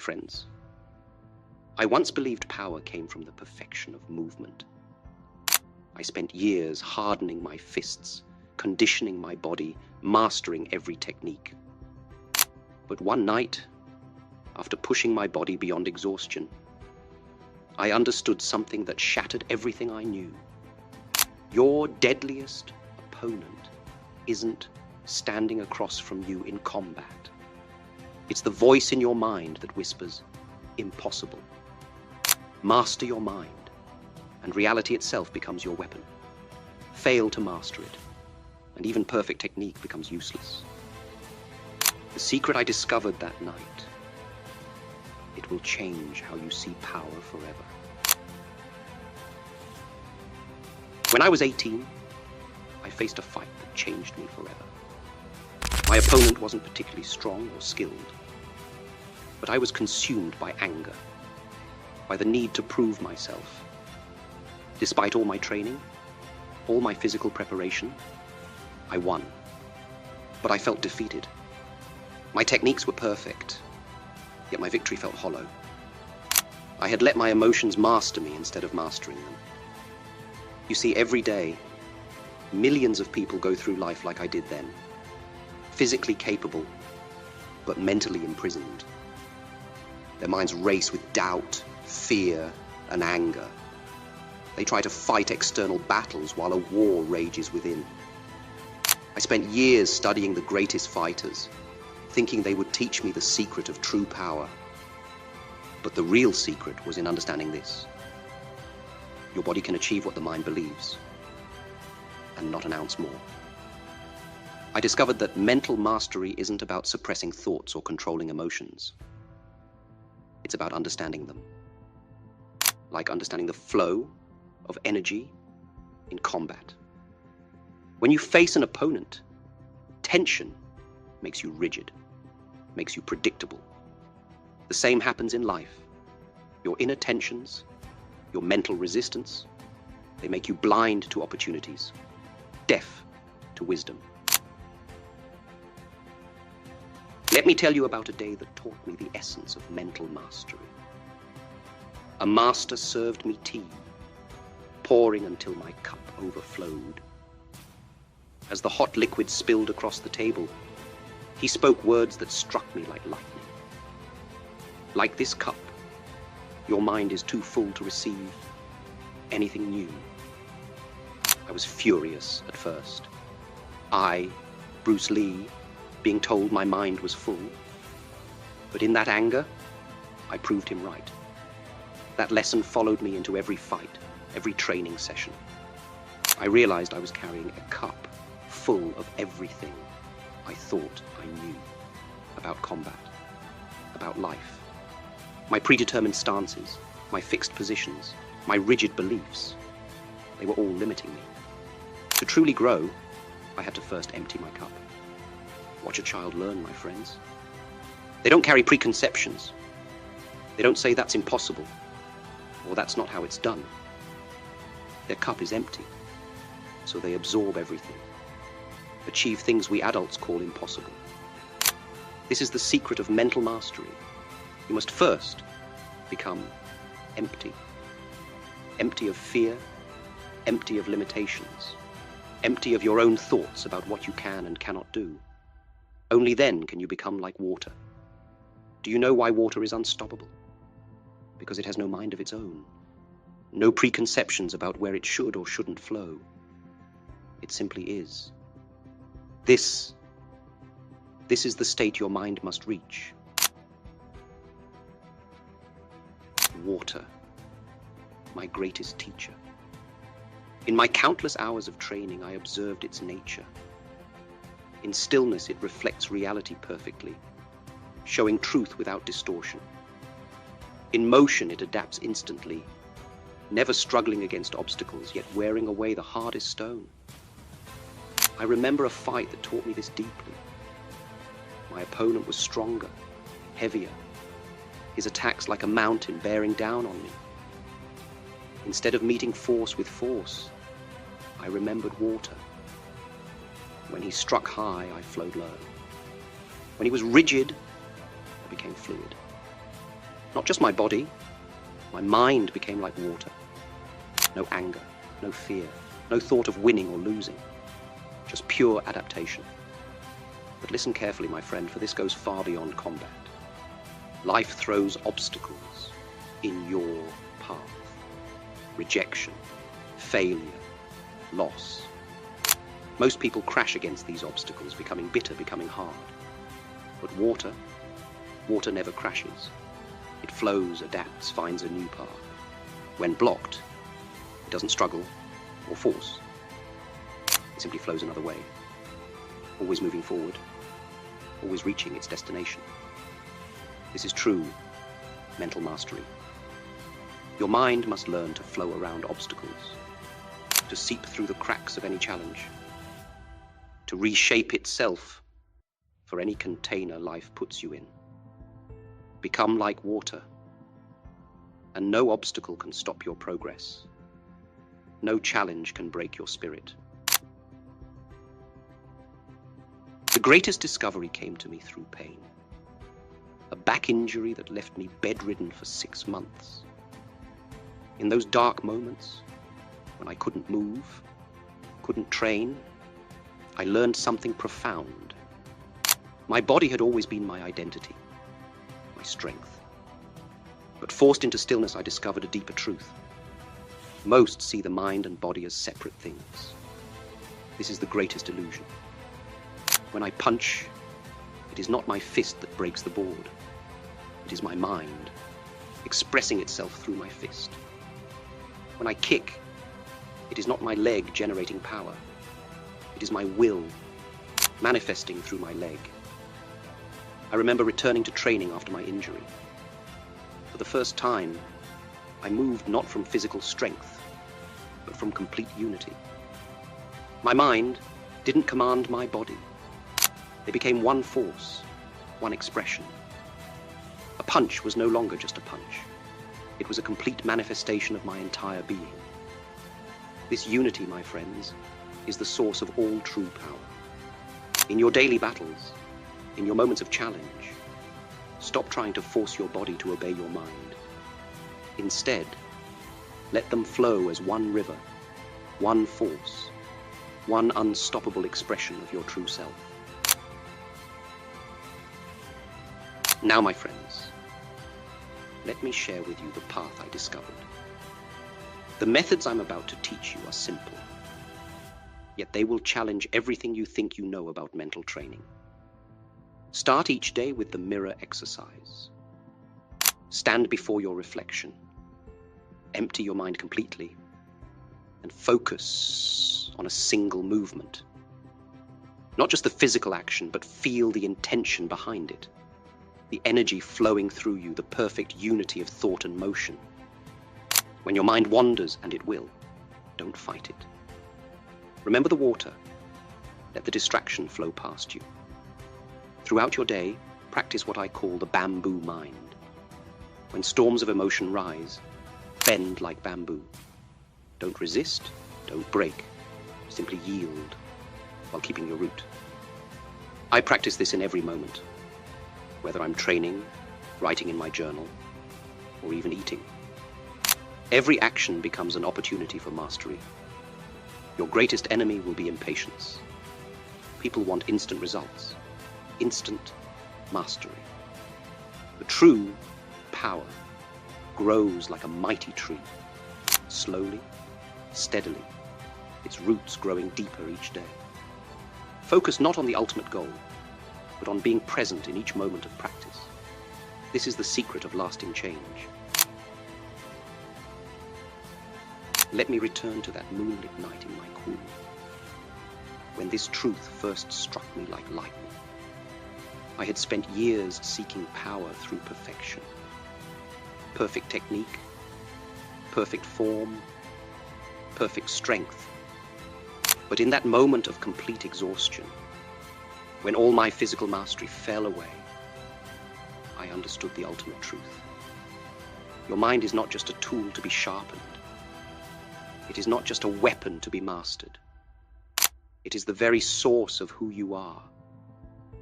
friends. I once believed power came from the perfection of movement. I spent years hardening my fists, conditioning my body, mastering every technique. But one night, after pushing my body beyond exhaustion, I understood something that shattered everything I knew. Your deadliest opponent isn't standing across from you in combat. It's the voice in your mind that whispers, impossible. Master your mind, and reality itself becomes your weapon. Fail to master it, and even perfect technique becomes useless. The secret I discovered that night, it will change how you see power forever. When I was 18, I faced a fight that changed me forever. My opponent wasn't particularly strong or skilled, but I was consumed by anger, by the need to prove myself. Despite all my training, all my physical preparation, I won. But I felt defeated. My techniques were perfect, yet my victory felt hollow. I had let my emotions master me instead of mastering them. You see, every day, millions of people go through life like I did then, physically capable, but mentally imprisoned. Their minds race with doubt, fear, and anger. They try to fight external battles while a war rages within. I spent years studying the greatest fighters, thinking they would teach me the secret of true power. But the real secret was in understanding this. Your body can achieve what the mind believes, and not an ounce more. I discovered that mental mastery isn't about suppressing thoughts or controlling emotions. It's about understanding them. Like understanding the flow of energy in combat. When you face an opponent, tension makes you rigid, makes you predictable. The same happens in life. Your inner tensions, your mental resistance, they make you blind to opportunities, deaf to wisdom. Let me tell you about a day that taught me the essence of mental mastery. A master served me tea, pouring until my cup overflowed. As the hot liquid spilled across the table, he spoke words that struck me like lightning. Like this cup, your mind is too full to receive anything new. I was furious at first. I, Bruce Lee, being told my mind was full. But in that anger, I proved him right. That lesson followed me into every fight, every training session. I realized I was carrying a cup full of everything I thought I knew about combat, about life. My predetermined stances, my fixed positions, my rigid beliefs, they were all limiting me. To truly grow, I had to first empty my cup. Watch a child learn, my friends. They don't carry preconceptions. They don't say that's impossible, or that's not how it's done. Their cup is empty, so they absorb everything, achieve things we adults call impossible. This is the secret of mental mastery. You must first become empty. Empty of fear, empty of limitations, empty of your own thoughts about what you can and cannot do. Only then can you become like water. Do you know why water is unstoppable? Because it has no mind of its own. No preconceptions about where it should or shouldn't flow. It simply is. This is the state your mind must reach. Water, my greatest teacher. In my countless hours of training, I observed its nature. In stillness, it reflects reality perfectly, showing truth without distortion. In motion, it adapts instantly, never struggling against obstacles, yet wearing away the hardest stone. I remember a fight that taught me this deeply. My opponent was stronger, heavier, his attacks like a mountain bearing down on me. Instead of meeting force with force, I remembered water. When he struck high, I flowed low. When he was rigid, I became fluid. Not just my body, my mind became like water. No anger, no fear, no thought of winning or losing, just pure adaptation. But listen carefully, my friend, for this goes far beyond combat. Life throws obstacles in your path. Rejection, failure, loss. Most people crash against these obstacles, becoming bitter, becoming hard. But water never crashes. It flows, adapts, finds a new path. When blocked, it doesn't struggle or force. It simply flows another way, always moving forward, always reaching its destination. This is true mental mastery. Your mind must learn to flow around obstacles, to seep through the cracks of any challenge, to reshape itself for any container life puts you in. Become like water, and no obstacle can stop your progress. No challenge can break your spirit. The greatest discovery came to me through pain. A back injury that left me bedridden for 6 months. In those dark moments, when I couldn't move, couldn't train, I learned something profound. My body had always been my identity, my strength. But forced into stillness, I discovered a deeper truth. Most see the mind and body as separate things. This is the greatest illusion. When I punch, it is not my fist that breaks the board. It is my mind, expressing itself through my fist. When I kick, it is not my leg generating power. It is my will, manifesting through my leg. I remember returning to training after my injury. For the first time, I moved not from physical strength, but from complete unity. My mind didn't command my body. They became one force, one expression. A punch was no longer just a punch. It was a complete manifestation of my entire being. This unity, my friends, is the source of all true power. In your daily battles, in your moments of challenge, stop trying to force your body to obey your mind. Instead, let them flow as one river, one force, one unstoppable expression of your true self. Now, my friends, let me share with you the path I discovered. The methods I'm about to teach you are simple, yet they will challenge everything you think you know about mental training. Start each day with the mirror exercise. Stand before your reflection. Empty your mind completely and focus on a single movement. Not just the physical action, but feel the intention behind it. The energy flowing through you, the perfect unity of thought and motion. When your mind wanders, and it will, don't fight it. Remember the water. Let the distraction flow past you. Throughout your day, practice what I call the bamboo mind. When storms of emotion rise, bend like bamboo. Don't resist, don't break. Simply yield while keeping your root. I practice this in every moment, whether I'm training, writing in my journal, or even eating. Every action becomes an opportunity for mastery. Your greatest enemy will be impatience. People want instant results, instant mastery. The true power grows like a mighty tree, slowly, steadily, its roots growing deeper each day. Focus not on the ultimate goal, but on being present in each moment of practice. This is the secret of lasting change. Let me return to that moonlit night in my cool, when this truth first struck me like lightning. I had spent years seeking power through perfection. Perfect technique, perfect form, perfect strength. But in that moment of complete exhaustion, when all my physical mastery fell away, I understood the ultimate truth. Your mind is not just a tool to be sharpened. It is not just a weapon to be mastered. It is the very source of who you are,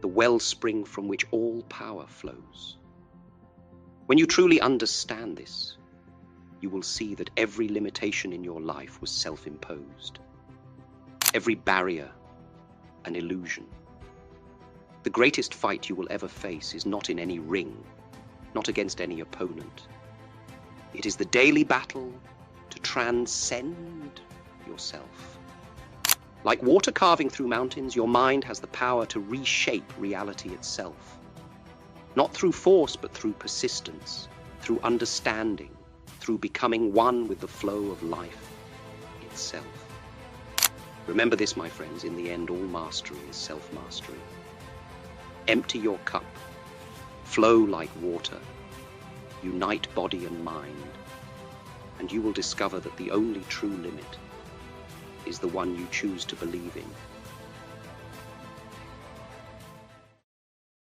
the wellspring from which all power flows. When you truly understand this, you will see that every limitation in your life was self-imposed. Every barrier, an illusion. The greatest fight you will ever face is not in any ring, not against any opponent. It is the daily battle to transcend yourself. Like water carving through mountains, your mind has the power to reshape reality itself. Not through force, but through persistence, through understanding, through becoming one with the flow of life itself. Remember this, my friends, in the end, all mastery is self-mastery. Empty your cup, flow like water, unite body and mind, and you will discover that the only true limit is the one you choose to believe in.